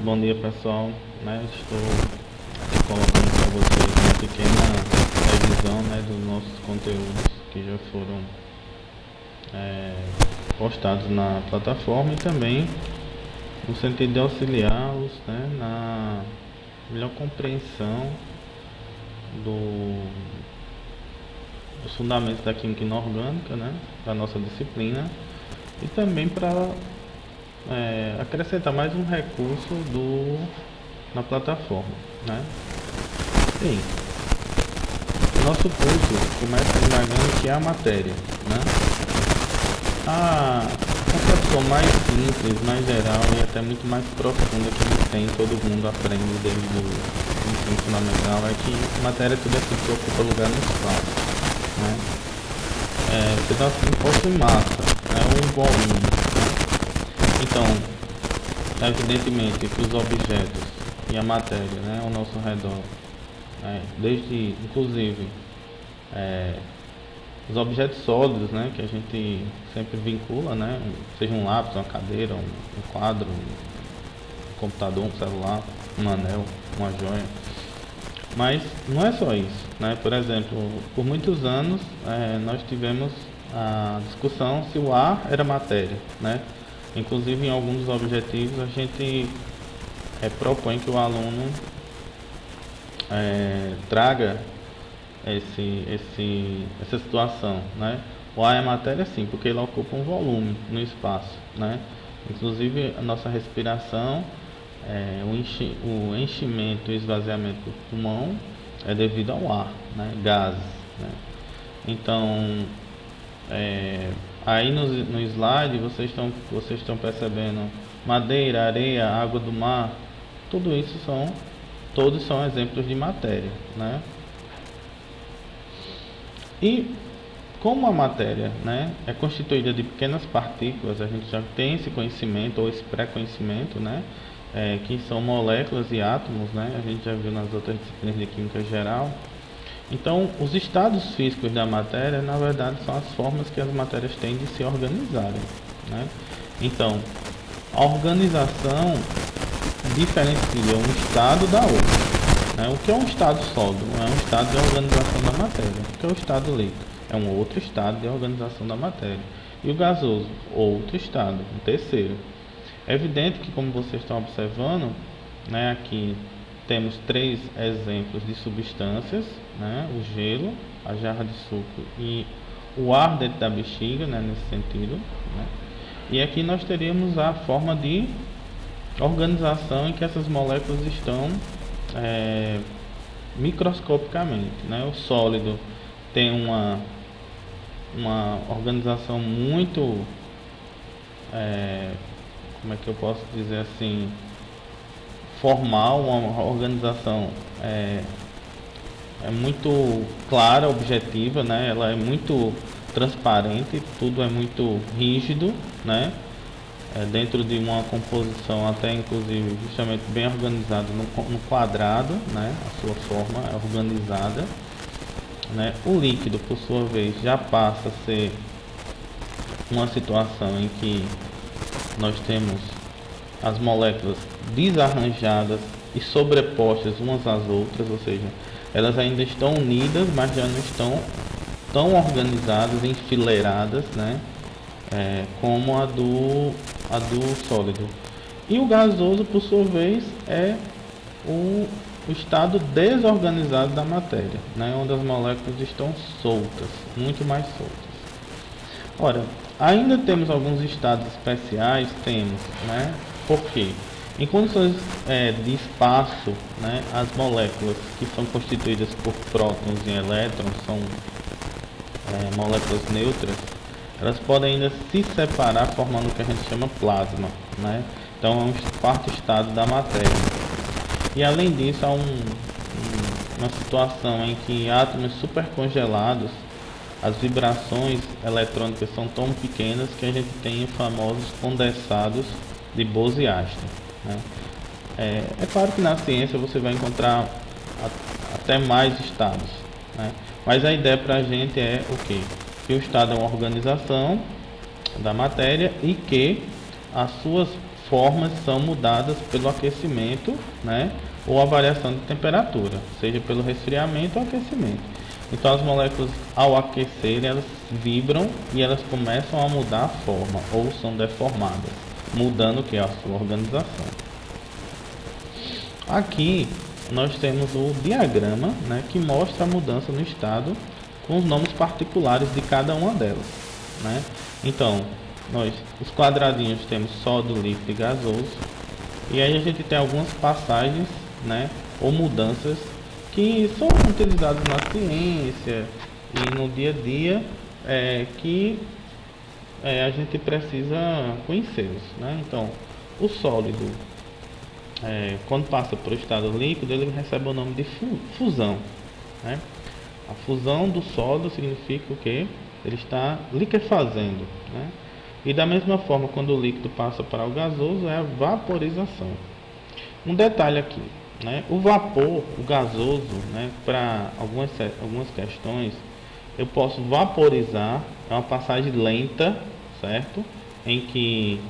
Bom dia, pessoal, estou aqui colocando para vocês uma pequena revisão, dos nossos conteúdos que já foram postados na plataforma, e também no sentido de auxiliá-los, na melhor compreensão dos fundamentos da química inorgânica, da nossa disciplina, e também para acrescentar mais um recurso na plataforma. Bem, nosso curso começa indagando o que é a matéria. A concepção mais simples, mais geral e até muito mais profunda que a gente tem, todo mundo aprende desde o ensino fundamental, é que matéria é tudo aquilo que ocupa lugar no espaço. Então, assim, possui massa, um volume. Então, evidentemente que os objetos e a matéria ao nosso redor, desde inclusive os objetos sólidos, que a gente sempre vincula, seja um lápis, uma cadeira, um quadro, um computador, um celular, um anel, uma joia. Mas não é só isso, Por exemplo, por muitos anos nós tivemos a discussão se o ar era matéria, Inclusive, em alguns dos objetivos, a gente propõe que o aluno traga essa situação, O ar é matéria, sim, porque ele ocupa um volume no espaço, Inclusive, a nossa respiração, o enchimento e esvaziamento do pulmão é devido ao ar, gases, Então, aí no slide vocês estão percebendo madeira, areia, água do mar, todos são exemplos de matéria, E como a matéria é constituída de pequenas partículas, a gente já tem esse conhecimento ou esse pré-conhecimento, que são moléculas e átomos, a gente já viu nas outras disciplinas de química geral. Então, os estados físicos da matéria, na verdade, são as formas que as matérias têm de se organizarem, Então, a organização diferencia um estado da outra, O que é um estado sólido? É um estado de organização da matéria. O que é o estado líquido? É um outro estado de organização da matéria. E o gasoso? Outro estado, um terceiro. É evidente que, como vocês estão observando, aqui temos 3 exemplos de substâncias, o gelo, a jarra de suco e o ar dentro da bexiga, nesse sentido, E aqui nós teríamos a forma de organização em que essas moléculas estão microscopicamente, O sólido tem uma organização muito, como é que eu posso dizer assim, formal, uma organização muito clara, objetiva, Ela é muito transparente, tudo é muito rígido, dentro de uma composição até inclusive justamente bem organizada no quadrado, a sua forma é organizada, O líquido, por sua vez, já passa a ser uma situação em que nós temos as moléculas desarranjadas e sobrepostas umas às outras, ou seja, elas ainda estão unidas, mas já não estão tão organizadas, enfileiradas, como a do sólido. E o gasoso, por sua vez, é o estado desorganizado da matéria, onde as moléculas estão soltas, muito mais soltas. Ora, ainda temos alguns estados especiais, por quê? Em condições de espaço, as moléculas que são constituídas por prótons e elétrons são moléculas neutras, elas podem ainda se separar formando o que a gente chama plasma, Então é um quarto estado da matéria. E além disso, há uma situação em que átomos supercongelados, as vibrações eletrônicas são tão pequenas que a gente tem os famosos condensados de Bose-Einstein. É claro que na ciência você vai encontrar até mais estados, mas a ideia para a gente é o quê? Que o estado é uma organização da matéria e que as suas formas são mudadas pelo aquecimento, né, ou a variação de temperatura, seja pelo resfriamento ou aquecimento. Então as moléculas, ao aquecer, elas vibram e elas começam a mudar a forma ou são deformadas, mudando o que? A sua organização. Aqui nós temos o diagrama, né, que mostra a mudança no estado com os nomes particulares de cada uma delas, né? Então, os quadradinhos temos sólido, líquido e gasoso. E aí a gente tem algumas passagens, né, ou mudanças que são utilizadas na ciência e no dia a dia, que a gente precisa conhecê-los, né? Então, o sólido, quando passa para o estado líquido, ele recebe o nome de fusão, né? A fusão do sólido significa o que? Ele está liquefazendo, né? E da mesma forma, quando o líquido passa para o gasoso, é a vaporização. Um detalhe aqui, né? O vapor, o gasoso, né, para algumas questões, eu posso vaporizar, é uma passagem lenta, certo? Em que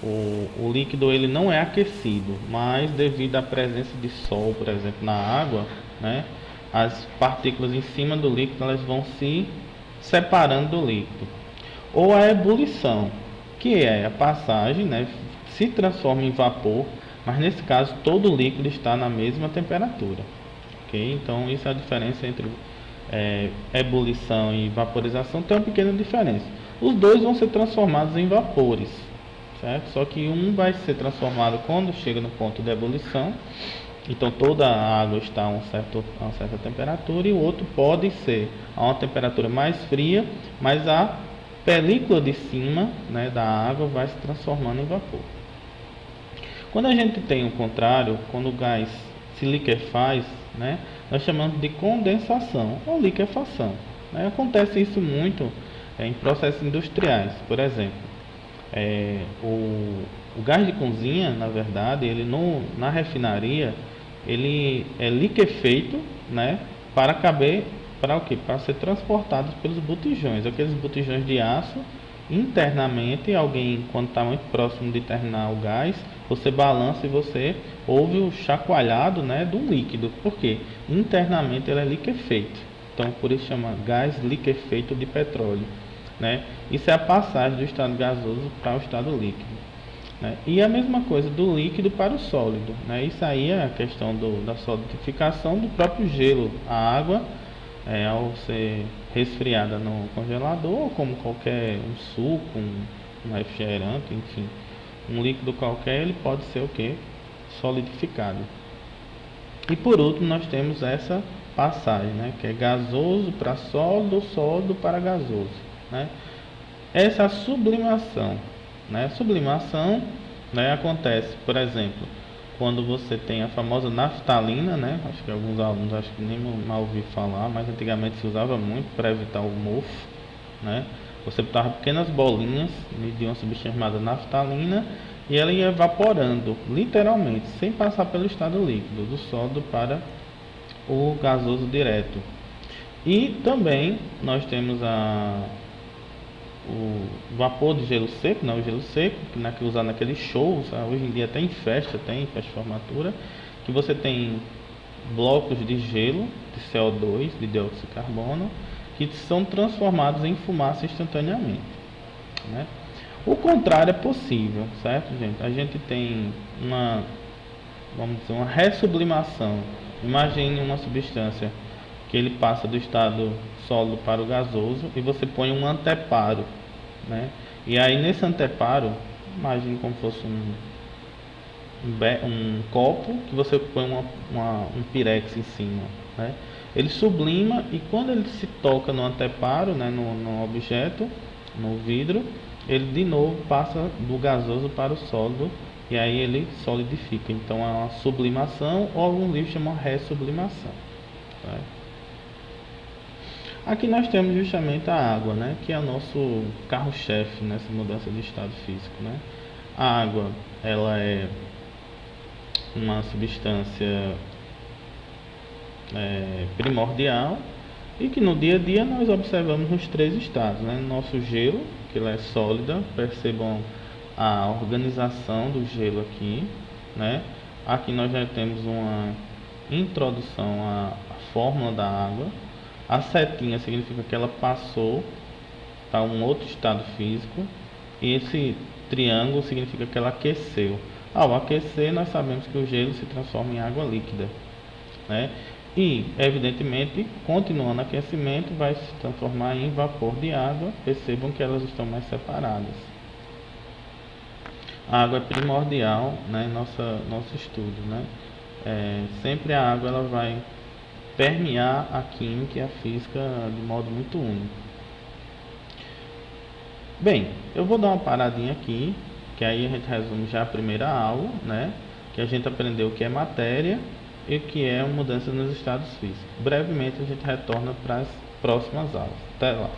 o líquido ele não é aquecido, mas devido à presença de sol, por exemplo, na água, né, as partículas em cima do líquido elas vão se separando do líquido. Ou a ebulição, que é a passagem, né, se transforma em vapor, mas nesse caso todo o líquido está na mesma temperatura. Ok? Então isso é a diferença entre ebulição e vaporização. Tem uma pequena diferença. Os dois vão ser transformados em vapores, certo? Só que um vai ser transformado quando chega no ponto de ebulição. Então toda a água está a uma certa temperatura, e o outro pode ser a uma temperatura mais fria, mas a película de cima, né, da água vai se transformando em vapor. Quando a gente tem o contrário, quando o gás se liquefaz, né, nós chamamos de condensação ou liquefação, né? Acontece isso muito em processos industriais. Por exemplo, o gás de cozinha, na verdade, ele na refinaria, ele é liquefeito, né, para caber, para o quê? Para ser transportado pelos botijões, aqueles botijões de aço. Internamente, alguém, quando está muito próximo de terminar o gás, você balança e você ouve o chacoalhado, né, do líquido, porque internamente ele é liquefeito. Então, por isso chama gás liquefeito de petróleo, né? Isso é a passagem do estado gasoso para o estado líquido, né? E a mesma coisa do líquido para o sólido, né? Isso aí é a questão da solidificação do próprio gelo. A água, ao ser resfriada no congelador, como qualquer um suco, um refrigerante, enfim, um líquido qualquer, ele pode ser o que? Solidificado. E por último nós temos essa passagem, né, que é gasoso para sólido, sólido para gasoso, né? Essa sublimação, né? Sublimação, né, acontece, por exemplo, quando você tem a famosa naftalina, né? Acho que alguns alunos acho que nem mal ouvi falar, mas antigamente se usava muito para evitar o mofo, né? Você botava pequenas bolinhas de uma substância chamada naftalina e ela ia evaporando, literalmente, sem passar pelo estado líquido, do sólido para o gasoso direto. E também nós temos o vapor de gelo seco, né, o gelo seco, que é usado naqueles shows, hoje em dia até em festa, tem festa de formatura, que você tem blocos de gelo, de CO2, de dióxido de carbono, que são transformados em fumaça instantaneamente, né? O contrário é possível, certo, gente? A gente tem vamos dizer, uma ressublimação. Imagine uma substância que ele passa do estado sólido para o gasoso e você põe um anteparo, né? E aí nesse anteparo, imagine como fosse um copo que você põe um pirex em cima, né? Ele sublima e quando ele se toca no anteparo, né, no objeto, no vidro, ele de novo passa do gasoso para o sólido e aí ele solidifica. Então é uma sublimação, ou alguns livros chamam ressublimação, tá? Aqui nós temos justamente a água, né, que é o nosso carro-chefe nessa mudança de estado físico, né? A água, ela é uma substância primordial e que no dia a dia nós observamos nos três estados, né? Nosso gelo, que ela é sólida, percebam a organização do gelo aqui, né? Aqui nós já temos uma introdução à fórmula da água. A setinha significa que ela passou para um outro estado físico. E esse triângulo significa que ela aqueceu. Ao aquecer, nós sabemos que o gelo se transforma em água líquida, né? E, evidentemente, continuando o aquecimento, vai se transformar em vapor de água. Percebam que elas estão mais separadas. A água é primordial, né, em nosso estudo, né? Sempre a água ela vai permear a química e a física de modo muito único. Bem, eu vou dar uma paradinha aqui, que aí a gente resume já a primeira aula, né? Que a gente aprendeu o que é matéria e o que é mudança nos estados físicos. Brevemente a gente retorna para as próximas aulas. Até lá!